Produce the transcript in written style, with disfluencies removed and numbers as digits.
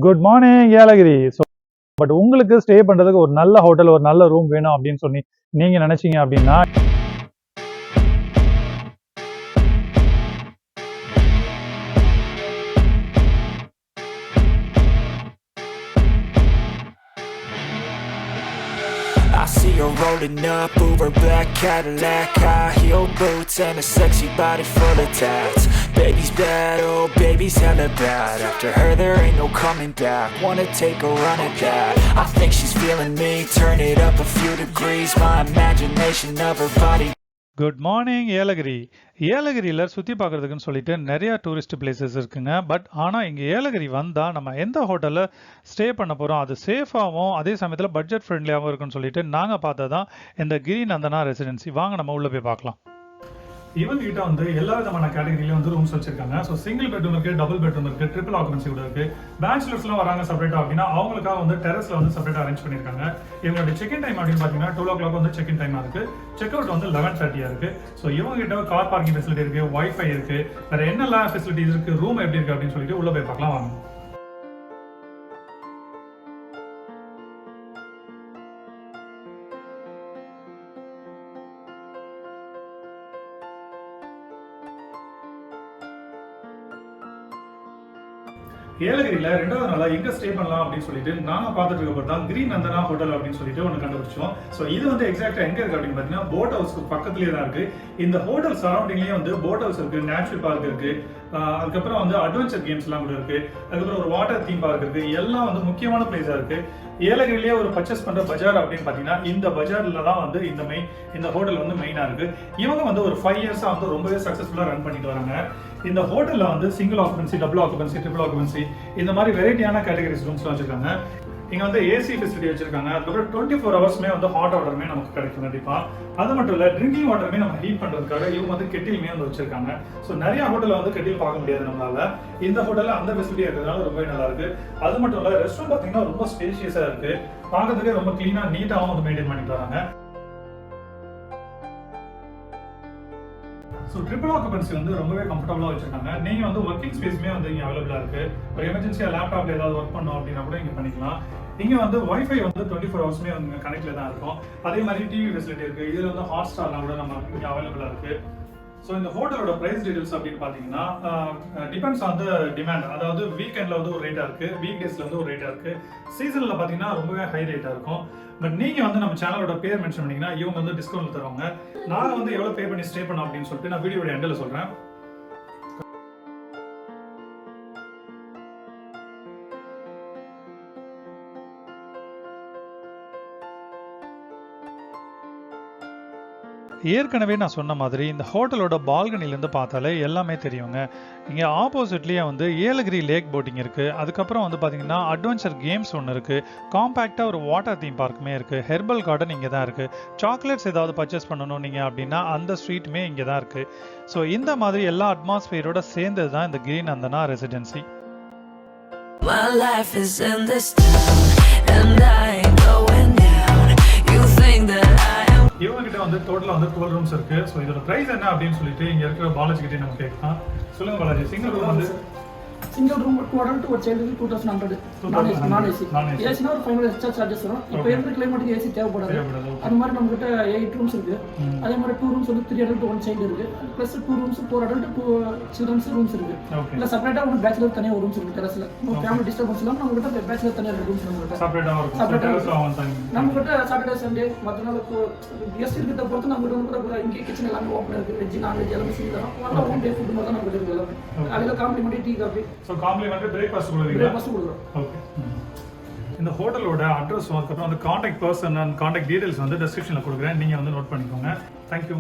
Good morning Yelagiri. So but உங்களுக்கு stay பண்ணுறதுக்கு ஒரு நல்ல ஹோட்டல், ஒரு நல்ல ரூம் வேணும் அப்படின்னு சொல்லி நீங்கள் நினச்சிங்க அப்படின்னா I see her rolling up, Uber black Cadillac, high heel boots and a sexy body full of tats. Baby's bad, oh baby's hella bad. After her there ain't no coming back. Wanna take a run at that. I think she's feeling me, turn it up a few degrees. My imagination of her body. Good morning Yelagiri. ஏலகிரியில் சுற்றி பார்க்குறதுக்குன்னு சொல்லிட்டு நிறையா tourist places இருக்குங்க. But ஆனால் இங்கே ஏலகிரி வந்தால் நம்ம எந்த ஹோட்டலில் ஸ்டே பண்ண போகிறோம், அது சேஃபாகவும் அதே சமயத்தில் பட்ஜெட் ஃப்ரெண்ட்லியாகவும் இருக்குன்னு சொல்லிட்டு நாங்கள் பார்த்தது தான் இந்த கிரி நந்தனா ரெசிடென்சி. வாங்க நம்ம உள்ளே போய் பார்க்கலாம். இவங்க கிட்ட வந்து எல்லா விதமான கேட்டகரியிலும் வந்து ரூம்ஸ் வச்சிருக்காங்க. ஸோ சிங்கிள் பெட்ரூம் இருக்கு, டபுள் பெட்ரூம் இருக்கு, ட்ரிபிள் ஆக்குபன்சி கூட இருக்கு. பேச்சுலர்ஸ்லாம் வராங்க செப்பரேட்டா அப்படின்னா அவங்களுக்காக வந்து டெரஸ்ல வந்து செப்பரேட்டா அரேஞ்ச் பண்ணிருக்காங்க. இவங்களோட செக்இன் டைம் அப்படின்னு பாத்தீங்கன்னா 12 o'clock வந்து செக்இன் டைமா இருக்கு. செக் அவுட் வந்து 11:30 இருக்கு. ஸோ இவங்க கிட்ட கார் பார்க்கிங் ஃபெசிலிட்டி இருக்கு, வைஃபை இருக்கு, வேற என்னெல்லாம் ஃபெசிலிட்டிஸ் இருக்கு, ரூம் எப்படி இருக்கு அப்படின்னு சொல்லிட்டு உள்ள போய் பார்க்கலாம் வாங்க. ஏலகிரியில் 2வது நாளா எங்க ஸ்டே பண்ணலாம் அப்படின்னு சொல்லிட்டு நாங்க பார்த்துட்டு இருக்கப்போ தான் கிரி நந்தனா ஹோட்டல் அப்படின்னு சொல்லிட்டு ஒன்று கண்டுபிடிச்சோம். ஸோ இது வந்து எக்ஸாக்டா எங்க இருக்கு அப்படின்னு பார்த்தீங்கன்னா போட் ஹவுஸ்க்கு பக்கத்துலேயே தான் இருக்கு. இந்த ஹோட்டல் சரௌண்டிங்லேயே வந்து போட் ஹவுஸ் இருக்கு, நேச்சுரல் பார்க் இருக்கு, அதுக்கப்புறம் வந்து அட்வென்ச்சர் கேம்ஸ் எல்லாம் கூட இருக்கு, அதுக்கப்புறம் ஒரு வாட்டர் தீம் பார்க் இருக்கு. எல்லாம் வந்து முக்கியமான பிளேஸா இருக்கு. ஏலகிரிலேயே ஒரு பர்ச்சேஸ் பண்ற பஜார் அப்படின்னு பாத்தீங்கன்னா இந்த பஜார்ல தான் வந்து இந்த ஹோட்டல் வந்து மெயினா இருக்கு. இவங்க வந்து ஒரு 5 years வந்து ரொம்பவே சக்சஸ்ஃபுல்லா ரன் பண்ணிட்டு வராங்க. இந்த ஹோட்டல்ல வந்து single occupancy, double occupancy, triple occupancy இந்த மாதிரி வெரைட்டியான கேட்டகரிஸ் ரூம்ஸ்லாம் வச்சிருக்காங்க. இங்க வந்து ஏசி ஃபெசிலிட்டி வச்சிருக்காங்க. அதுக்கப்புறம் 24 hours வந்து ஹாட் வாட்டருமே நமக்கு கிடைக்கும் கண்டிப்பா. அது மட்டும் இல்ல ட்ரிங்கிங் வாட்டருமே நம்ம ஹீட் பண்றதுக்காக இவங்க வந்து கெட்டிலுமே வந்து வச்சிருக்காங்க. ஸோ நிறைய ஹோட்டல்ல வந்து கெட்டில் பார்க்க முடியாது நம்மளால. இந்த ஹோட்டல்ல அந்த ஃபெசிலிட்டி இருக்கிறதுனால ரொம்பவே நல்லா இருக்கு. அது மட்டும் இல்ல ரெஸ்டாரண்ட் பாத்தீங்கன்னா ரொம்ப ஸ்பேஷியஸா இருக்கு. பார்க்கறதுக்கே ரொம்ப கிளீனா நீட்டாவும் வந்து மெயின்டைன் பண்ணிட்டு வராங்க. ஸோ ட்ரிபிள் ஆக்குபன்சி வந்து ரொம்பவே கம்ஃபர்டபுளாக வச்சிருக்காங்க. நீங்கள் வந்து ஒர்க்கிங் ஸ்பேஸ்மே வந்து இங்கே அவைலபிளாக இருக்கு. ஒரு எமர்ஜென்சியாக லேப்டாப்ல ஏதாவது ஒர்க் பண்ணோம் அப்படின்னா கூட இங்கே பண்ணிக்கலாம். இங்கே வந்து வைஃபை வந்து 24 hours வந்து கனெக்ட்ல தான் இருக்கும். அதே மாதிரி டிவி ஃபெசிலிட்டி இருக்கு. இதில் வந்து ஹாட் ஸ்டார்லாம் கூட நம்ம இங்கே அவைலபிளாக இருக்கு. ஸோ இந்த ஹோட்டலோட ப்ரைஸ் டீடைல்ஸ் அப்படின்னு பார்த்தீங்கன்னா டிபெண்ட்ஸ் ஆன் த டிமாண்ட். அதாவது வீக்கெண்டில் வந்து ஒரு ரேட்டாக இருக்குது, வீக் டேஸில் வந்து ஒரு ரேட்டாக இருக்குது, சீசனில் பார்த்தீங்கன்னா ரொம்பவே ஹை ரேட்டாக இருக்கும். பட் நீங்கள் வந்து நம்ம சேனலோட பேர் மென்ஷன் பண்ணிங்கன்னா இவங்க வந்து டிஸ்கவுண்ட் தருவாங்க. நான் வந்து எவ்வளோ பே பண்ணி ஸ்டே பண்ணோம் அப்படின்னு சொல்லிட்டு நான் வீடியோட எண்டில் சொல்கிறேன். ஏற்கனவே நான் சொன்ன மாதிரி இந்த ஹோட்டலோட பால்கனிலேருந்து பார்த்தாலே எல்லாமே தெரியுங்க. இங்கே ஆப்போசிட்லேயே வந்து ஏலகிரி லேக் போட்டிங் இருக்குது. அதுக்கப்புறம் வந்து பார்த்தீங்கன்னா அட்வென்ச்சர் கேம்ஸ் ஒன்று இருக்குது. காம்பேக்டாக ஒரு வாட்டர் தீம் பார்க்குமே இருக்குது. ஹெர்பல் கார்டன் இங்கே தான் இருக்குது. சாக்லேட்ஸ் ஏதாவது பர்ச்சேஸ் பண்ணணும் நீங்கள் அப்படின்னா அந்த ஸ்ட்ரீட்டுமே இங்கே தான் இருக்குது. ஸோ இந்த மாதிரி எல்லா அட்மாஸ்பியரோட சேர்ந்தது தான் இந்த Giri Nandana residency. My life is in this town and I ain't going down. You think that I am. இவங்க கிட்ட வந்து டோட்டலா வந்து 12 ரூம்ஸ் இருக்கு. ஸோ இதோட பிரைஸ் என்ன அப்படின்னு சொல்லிட்டு இங்க இருக்கிற பாலாஜி கிட்டே நம்ம கேட்கலாம். சொல்லுங்க பாலாஜி, சிங்கிள் ரூம் வந்து சிங்கிள் ரூம் 2 adult ஒரு சைல்டுக்கு 2100 நான் ஏசி. ஏசினா ஒரு 500 எக்ஸ்ட்ரா சார்ஜஸ் வரும். இப்போ இருக்கிற கிளைமேட்டுக்கு ஏசி தேவைப்படாது. அது மாதிரி நம்ம கிட்ட 8 ரூம்ஸ் இருக்கு. அதே மாதிரி 2 ரூம்ஸ் வந்து 3 adult 1 child இருக்கு. Plus 2 rooms 4 adult 2 children's rooms இருக்கு. இல்ல செப்பரேட்டா ஒரு பேச்சுலர் தனியா ஒரு ரூம்ஸ் இருக்கு டெரஸ்ல. ஃபேமிலி டிஸ்டர்பன்ஸ் இல்லாம நம்ம கிட்ட பேச்சுலர் தனியா ரூம்ஸ் நம்ம கிட்ட செப்பரேட்டா இருக்கும். நம்ம கிட்ட சாட்டர்டே சண்டே மத்த நாள் கெஸ்ட் கிட்ட பொறுத்து நம்ம கிட்ட கூட இங்க கிச்சன் எல்லாமே ஓபன் இருக்கு. வெஜ் நான் வெஜ் எல்லாமே செஞ்சு தரோம். ஒன் டே ஃபுட் மட்டும் நம்ம கிட்ட இருக்கு எல்லாமே. அதுல complementary tea coffee. So complementary breakfast கொடுக்குறீங்க. ஓகே. இந்த ஹோட்டலோட அட்ரஸ் அதுக்கப்புறம் அந்த contact person and contact details வந்து டிஸ்கிரிப்ஷனில் கொடுக்குறேன். நீங்கள் வந்து நோட் பண்ணிக்கோங்க. தேங்க்யூ.